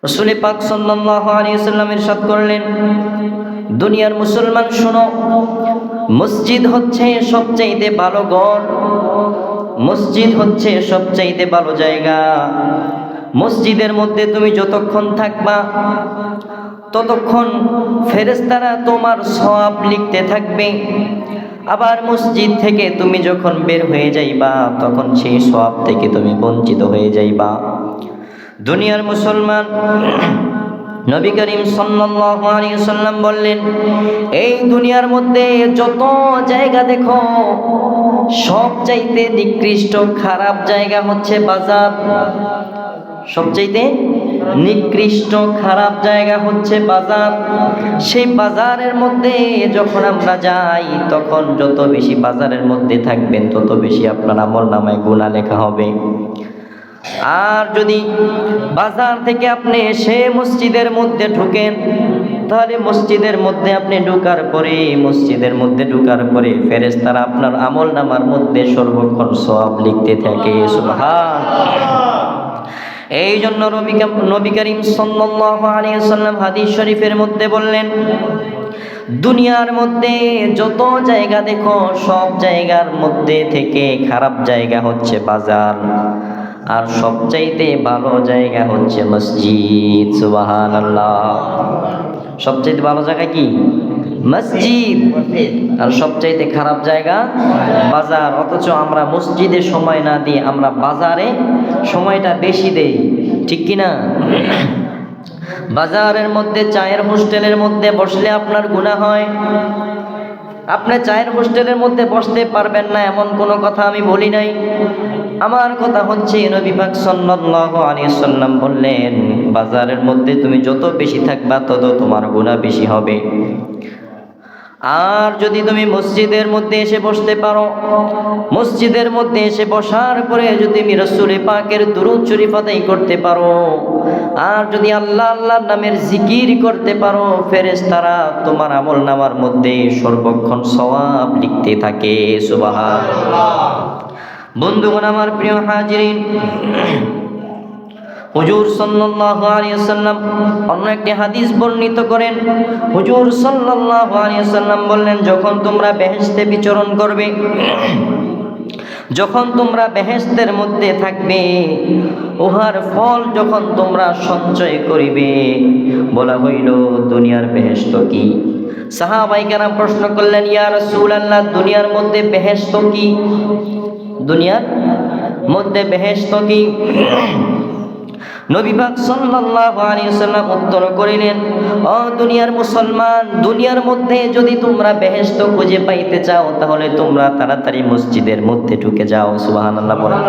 রাসূল পাক সাল্লাল্লাহু আলাইহি ওয়াসাল্লাম ইরশাদ করলেন, দুনিয়ার মুসলমান শোনো, মসজিদ হচ্ছে সবচাইতে ভালো ঘর, মসজিদ হচ্ছে সবচাইতে ভালো জায়গা। মসজিদের মধ্যে তুমি যতক্ষণ থাকবা ততক্ষণ ফেরেশতারা তোমার সওয়াব লিখতে থাকবে। আবার মসজিদ থেকে তুমি যখন বের হয়ে যাইবা তখন সেই সওয়াব থেকে তুমি বঞ্চিত হয়ে যাইবা। দুনিয়ার মুসলমান, নবী করিম সাল্লাল্লাহু আলাইহি ওয়াসাল্লাম বললেন, এই দুনিয়ার মধ্যে যত জায়গা দেখো সবচাইতে নিকৃষ্ট খারাপ জায়গা হচ্ছে বাজার। সবচাইতে নিকৃষ্ট খারাপ জায়গা হচ্ছে বাজার। সেই বাজারের মধ্যে যখন আমরা যাই তখন যত বেশি বাজারের মধ্যে থাকবেন তত বেশি আপনার আমলনামায় গুনাহ লেখা হবে। আর যদি বাজার থেকে আপনি এসে মসজিদের মধ্যে ঢুকেন, তাহলে মসজিদের মধ্যে আপনি ঢোকার পরে ফেরেশতারা আপনার আমলনামার মধ্যে সর্বক্ষণ সওয়াব লিখতে থাকে। সুবহানাল্লাহ। এই জন্য নবী করিম সাল্লাল্লাহু আলাইহি ওয়াসাল্লাম হাদিস শরীফের মধ্যে বললেন, দুনিয়ার মধ্যে যত জায়গা দেখো সব জায়গার মধ্যে থেকে খারাপ জায়গা হচ্ছে বাজার, আর সবচাইতে ভালো জায়গা হচ্ছে মসজিদ। সুবহানাল্লাহ। সবচাইতে ভালো জায়গা কি? মসজিদ। আর সবচাইতে খারাপ জায়গা বাজার। অথচ আমরা মসজিদে সময় না দিয়ে আমরা বাজারে সময়টা বেশি দেই, ঠিক কিনা? বাজারের মধ্যে চায়ের হোস্টেলের মধ্যে বসলে আপনার গুনাহ হয়। আপনি চায়ের হোস্টেলের মধ্যে বসতে পারবেন না এমন কোনো কথা আমি বলি নাই। আমার কথা হচ্ছে নবী পাক সাল্লাল্লাহু আলাইহি ওয়াসাল্লাম বললেন, বাজারের মধ্যে তুমি যত বেশি থাকবা তত তোমার গুনাহ বেশি হবে। আর যদি তুমি মসজিদের মধ্যে এসে বসতে পারো, মসজিদের মধ্যে এসে বসার পরে যদি তুমি রাসূল পাকের দুরূদ শরীফ আদায় করতে পারো, আর যদি আল্লাহ আল্লাহর নামের জিকির করতে পারো, ফেরেশতারা তোমার আমলনামার মধ্যে সর্বক্ষণ সওয়াব লিখতে থাকে। সুবহানাল্লাহ। বন্ধুগণ আমার প্রিয় হাজিরিন, হুজুর সাল্লাল্লাহু আলাইহি ওয়াসাল্লাম অন্য একটি হাদিস বর্ণিত করেন। হুজুর সাল্লাল্লাহু আলাইহি ওয়াসাল্লাম বললেন, যখন তোমরা বেহেশতে বিচরণ করবে, যখন তোমরা বেহেশতের মধ্যে থাকবে, উহার ফল যখন তোমরা সঞ্চয় করিবে, বলা হইল দুনিয়ার বেহেশত কি? সাহাবায়ে কেরাম প্রশ্ন করলেন, ইয়া রাসূলুল্লাহ, দুনিয়ার মধ্যে বেহেশত কি? দুনিয়ার মধ্যে বেহেশত কি? নবী পাক সাল্লাল্লাহু আলাইহি ওয়াসাল্লাম উত্তর করিলেন, ও দুনিয়ার মুসলমান, দুনিয়ার মধ্যে যদি তোমরা বেহেশত খুঁজে পাইতে চাও তাহলে তোমরা তাড়াতাড়ি মসজিদের মধ্যে ঢুকে যাও। সুবহানাল্লাহ বলেন।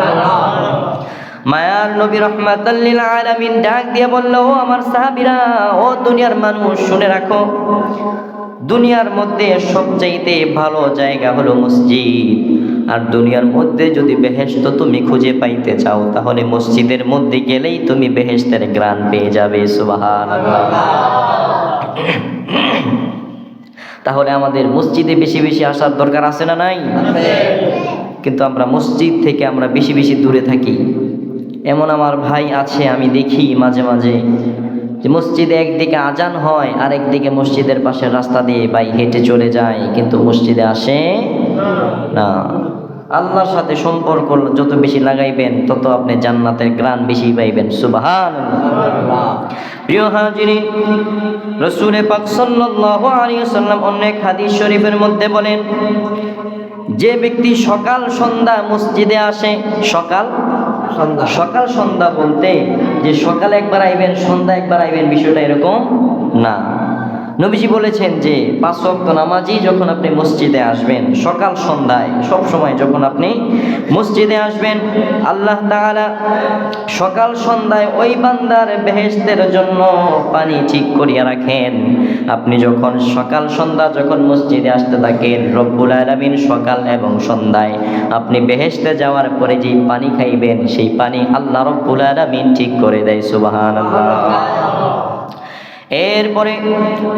মায়ার নবী রাহমাতাল লিল আলামিন ডাক দিয়ে বলল, ও আমার সাহাবীরা, ও দুনিয়ার মানুষ, শুনে রাখো, দুনিয়ার মধ্যে সবচাইতে ভালো জায়গা হলো মসজিদ। আর দুনিয়ার মধ্যে যদি বেহেশত তুমি খুঁজে পাইতে চাও তাহলে মসজিদের মধ্যে গেলেই তুমি বেহেশতের ঘ্রাণ পেয়ে যাবে। সুবহানাল্লাহ। তাহলে আমাদের মসজিদে বেশি বেশি আসার দরকার আছে না নাই? কিন্তু আমরা মসজিদ থেকে আমরা বেশি বেশি দূরে থাকি। এমন আমার ভাই আছে, আমি দেখি মাঝে মাঝে যে মসজিদে একদিকে আজান হয় আর একদিকে মসজিদের পাশের রাস্তা দিয়ে ভাই হেঁটে চলে যায়, কিন্তু মসজিদে আসে না। আল্লাহর সাথে সম্পর্ক যত বেশি লাগাইবেন তত আপনি জান্নাতের ঘ্রাণ বেশি পাইবেন। সুবহানাল্লাহ। প্রিয় হাজিরিন, রাসূল পাক সাল্লাল্লাহু আলাইহি ওয়াসাল্লাম অনেক হাদিস শরীফের মধ্যে বলেন, যে ব্যক্তি সকাল সন্ধ্যা মসজিদে আসে, সকাল সন্ধ্যা বলতে যে সকালে একবার আইবেন সন্ধ্যা একবার আইবেন বিষয়টা এরকম না। নবীজি বলেছেন যে 5 ওয়াক্ত নামাজি যখন আপনি মসজিদে আসবেন সকাল সন্ধ্যায়, সব সময় যখন আপনি মসজিদে আসবেন, আল্লাহ তাআলা সকাল সন্ধ্যায় ওই বান্দার বেহেশতের জন্য পানি ঠিক করিয়া রাখেন। আপনি যখন সকাল সন্ধ্যা যখন মসজিদে আসতে থাকেন, রব্বুল আলামিন সকাল এবং সন্ধ্যায় আপনি বেহেশতে যাওয়ার পরে যেই পানি খাইবেন সেই পানি আল্লাহ রব্বুল আলামিন ঠিক করে দেয়। সুবহানাল্লাহ। এরপরে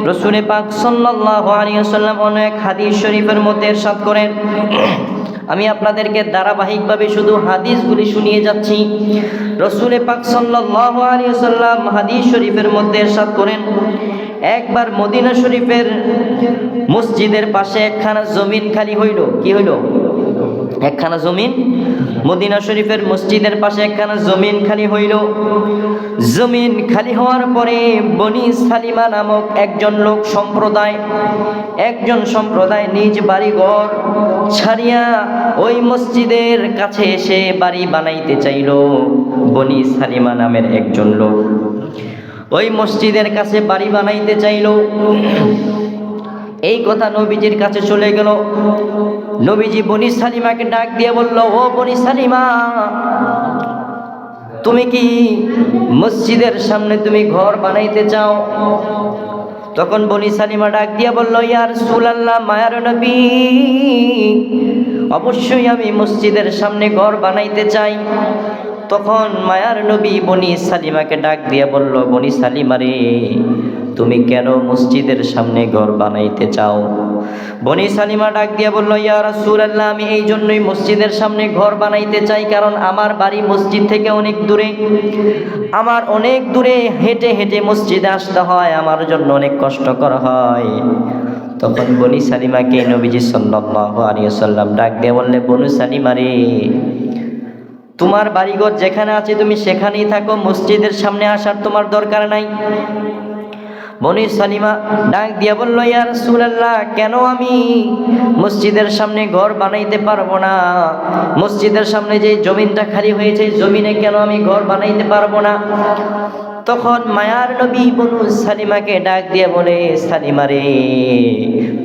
রাসূল পাক সাল্লাল্লাহু আলাইহি ওয়াসাল্লাম অনেক হাদিস শরীফের মধ্যে ইরশাদ করেন, আমি আপনাদেরকে ধারাবাহিকভাবে শুধু হাদিসগুলি শুনিয়ে যাচ্ছি। রাসূল পাক সাল্লাল্লাহু আলাইহি ওয়াসাল্লাম হাদিস শরীফের মধ্যে ইরশাদ করেন, একবার মদিনা শরীফের মসজিদের পাশে একখানা জমিন খালি হইল। কি হইল? একখানা জমিন। মদিনা শরীফের মসজিদের পাশে একখানা জমিন খালি হইল। জমিন খালি হওয়ার পরে বনি সালিমা নামক একজন সম্প্রদায় নিজ বাড়িঘর ছাড়িয়া ওই মসজিদের কাছে এসে বাড়ি বানাইতে চাইল। বনি সালিমা নামের একজন লোক ওই মসজিদের কাছে বাড়ি বানাইতে চাইল। এই কথা নবীজির কাছে চলে গেল। নবীজি বনি সালিমাকে ডাক দিয়ে বলল, ও বনি সালিমা, তুমি কি মসজিদের সামনে তুমি ঘর বানাইতে চাও? তখন বনি সালিমা ডাক দিয়ে বলল, ইয়া রাসূলুল্লাহ, মায়ার নবী, অবশ্যই আমি মসজিদের সামনে ঘর বানাইতে চাই। তখন মায়ার নবী বনি সালিমাকে ডাক দিয়ে বলল, বনি সালিমা রে, তুমি কেন মসজিদের সামনে ঘর বানাইতে চাও? বনি সালিমা ডাক দিয়ে বলল, ইয়া রাসূলুল্লাহ, আমি এই জন্যই মসজিদের সামনে ঘর বানাইতে চাই, কারণ আমার বাড়ি মসজিদ থেকে অনেক দূরে। আমার অনেক দূরে হেঁটে হেঁটে মসজিদে আসতে হয়, আমার জন্য অনেক কষ্টকর হয়। তখন বনি সালিমাকে নবীজি সাল্লাল্লাহু আলাইহি ওয়াসাল্লাম ডাক দিয়ে বললে, বনি সালিমা রে, তোমার বাড়িঘর যেখানে আছে তুমি সেখানেই থাকো, মসজিদের সামনে আসার তোমার দরকার নাই। বনি সালিমা ডাক দিয়া বলল, ইয়া রাসূলুল্লাহ, কেন আমি মসজিদের সামনে ঘর বানাইতে পারবো না? মসজিদের সামনে যে জমিনটা খালি হয়েছে, জমিনে কেন আমি ঘর বানাইতে পারবো না? তখন মায়ার নবী বনু সালিমাকে ডাক দিয়ে বলে, সালিমা রে,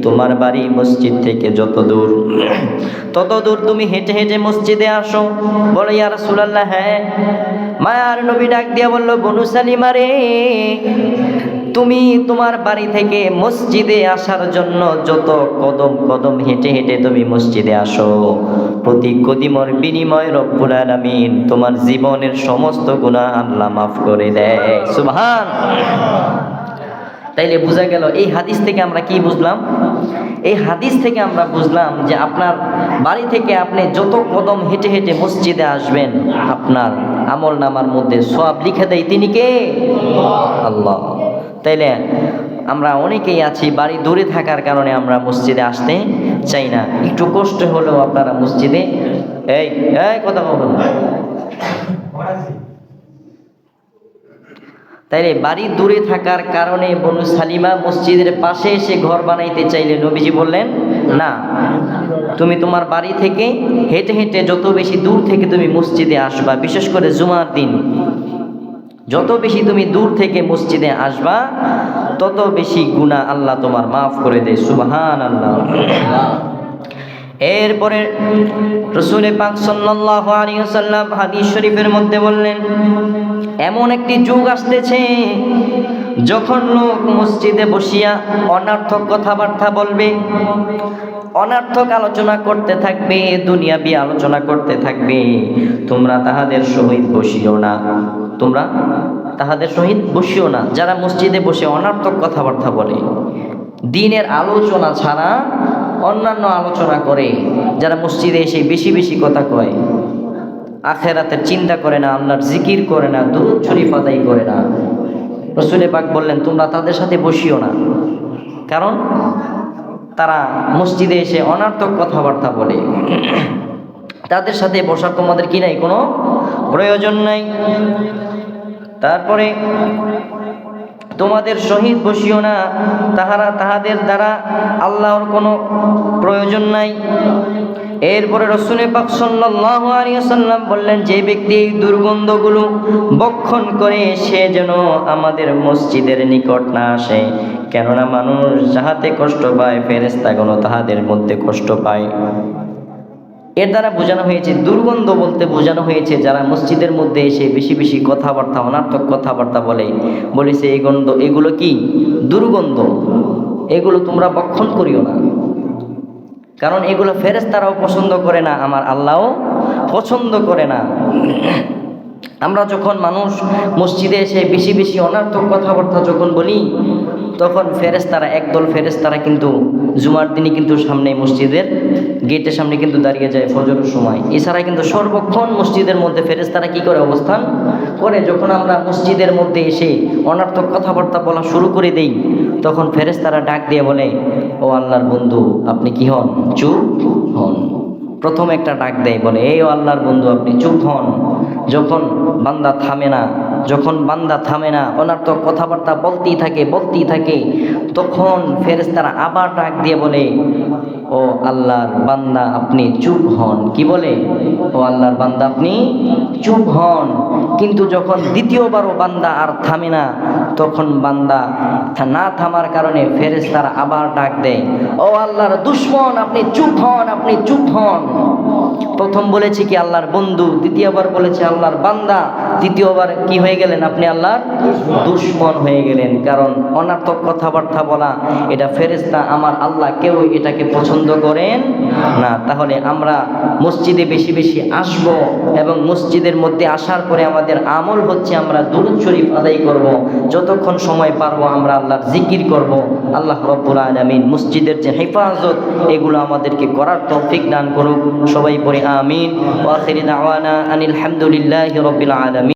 তোমার বাড়ি মসজিদ থেকে যত দূর তুমি হেঁটে হেঁটে মসজিদে আসো। বলে, ইয়া রাসূলুল্লাহ, হ্যাঁ। মায়ার নবী ডাক দিয়ে বলল, বনু সালিমা রে, তুমি তোমার বাড়ি থেকে মসজিদে আসার জন্য যত কদম হেঁটে হেঁটে তুমি মসজিদে আসো, প্রতি কদমের বিনিময়ে রব্বুল আলামিন তোমার জীবনের সমস্ত গুনাহ আল্লাহ মাফ করে দেয়। সুবহান। তাইলে বোঝা গেল, এই হাদিস থেকে আমরা কি বুঝলাম? এই হাদিস থেকে আমরা বুঝলাম যে আপনার বাড়ি থেকে আপনি যত কদম হেঁটে হেঁটে মসজিদে আসবেন, আপনার আমল নামার মধ্যে সওয়াব লিখে দেয় তিনি কে? আল্লাহ। তাইলে আমরা অনেকেই আছি বাড়ি দূরে থাকার কারণে আমরা মসজিদে আসতে চাই না। একটু কষ্ট হলেও আপনারা মসজিদে এই কথা বলুন। তাইলে বাড়ি দূরে থাকার কারণে বনু সালিমা মসজিদের পাশে এসে ঘর বানাইতে চাইলে নবীজি বললেন, না, তুমি তোমার বাড়ি থেকে হেঁটে হেঁটে যত বেশি দূর থেকে তুমি মসজিদে আসবা, বিশেষ করে জুমার দিন যত বেশি তুমি দূর থেকে মসজিদে আসবা, তত বেশি গুনাহ আল্লাহ তোমার মাফ করে দেয়। সুবহানাল্লাহ। এরপরে রাসূল পাক সাল্লাল্লাহু আলাইহি ওয়াসাল্লাম হাদিস শরীফের মধ্যে বললেন, এমন একটি যুগ আসতেছে যখন লোক মসজিদে বসিয়া অনর্থক কথাবার্তা বলবে, অনর্থক আলোচনা করতে থাকবে, দুনিয়াবি আলোচনা করতে থাকবে। তোমরা তাহাদের সহিত বসিও না, তোমরা তাহাদের সহিত বসিও না। যারা মসজিদে বসে অনর্থক কথাবার্তা বলে, দিনের আলোচনা ছাড়া অন্যান্য আলোচনা করে, যারা মসজিদে এসে বেশি বেশি কথা কয়, আখিরাতের চিন্তা করে না, আল্লাহর জিকির করে না, দুরূদ শরীফ আদায় করে না, রাসূল পাক বললেন তোমরা তাদের সাথে বসিও না। কারণ তারা মসজিদে এসে অনর্থক কথাবার্তা বলে। তাদের সাথে বসার তোমাদের কি নাই, কোনো প্রয়োজন নাই। তারপরে তোমাদের সহিত বসিও না, তাহাদের দ্বারা আল্লাহর কোনো প্রয়োজন নাই। এরপরে রাসূল পাক সাল্লাল্লাহু আলাইহি ওয়াসাল্লাম বললেন, যে ব্যক্তি এই দুর্গন্ধগুলো বক্ষণ করে সে যেন আমাদের মসজিদের নিকট না আসে, কেননা মানুষ যাহাতে কষ্ট পায় ফেরেশতাগণ তাহাদের মধ্যে কষ্ট পায়। এর দ্বারা বোঝানো হয়েছে, দুর্গন্ধ বলতে বোঝানো হয়েছে যারা মসজিদের মধ্যে এসে বেশি বেশি কথাবার্তা, অনর্থক কথাবার্তা বলেছে এগুলো কি দুর্গন্ধ, এগুলো তোমরা বক্ষণ করিও না। কারণ এগুলো ফেরেশতারাও পছন্দ করে না, আমার আল্লাহও পছন্দ করে না। আমরা যখন মানুষ মসজিদে এসে বেশি বেশি অনর্থক কথাবার্তা যখন বলি, তখন ফেরেশতারা, একদল ফেরেশতারা কিন্তু জুমার দিনে কিন্তু সামনে মসজিদের গেটের সামনে কিন্তু দাঁড়িয়ে যায় ফজরের সময়। এছাড়া কিন্তু সর্বক্ষণ মসজিদের মধ্যে ফেরেশতারা কি করে অবস্থান করে। যখন আমরা মসজিদের মধ্যে এসে অনর্থক কথাবার্তা বলা শুরু করে দেই, তখন ফেরেশতারা ডাক দিয়ে বলে, ও আল্লাহর বন্ধু আপনি কি হন, চুপ হন। প্রথম একটা ডাক দেয়, বলে এই ও আল্লাহর বন্ধু আপনি চুপ হন। যখন বান্দা থামে না অনর্থক কথাবার্তা বলতেই থাকে, তখন ফেরেশতারা আবার ডাক দিয়ে বলে, ও আল্লাহর বান্দা আপনি চুপ হন। কি বলে? ও আল্লাহর বান্দা আপনি চুপ হন। কিন্তু যখন দ্বিতীয়বারও বান্দা আর থামে না, তখন বান্দা না থামার কারণে ফেরেশতারা আবার ডাক দেয়, ও আল্লাহর দুশমন আপনি চুপ হন, আপনি চুপ হন। প্রথম বলেছে কি আল্লাহর বন্ধু, দ্বিতীয়বার বলেছে আল্লাহর বান্দা, তৃতীয়বার কি হয়ে গেলেন? আপনি আল্লাহর দুশমন হয়ে গেলেন। কারণ অনর্থক কথাবার্তা বলা, এটা ফেরেশতা আমার আল্লাহ কেউ এটাকে পছন্দ করেন না। তাহলে আমরা মসজিদে বেশি বেশি আসব, এবং মসজিদের মধ্যে আসার পরে আমাদের আমল হচ্ছে আমরা দুরূদ শরীফ আদায় করব। যতক্ষণ সময় পারবো আমরা আল্লাহর জিকির করব। আল্লাহ রাব্বুল আলামিন মসজিদের যে হেফাজত, এগুলো আমাদেরকে করার তৌফিক দান করুক। সবাই পড়ে আমিন। ওয়া আখিরু দাওয়ানা আনিল হামদুলিল্লাহি রাব্বিল আলামিন।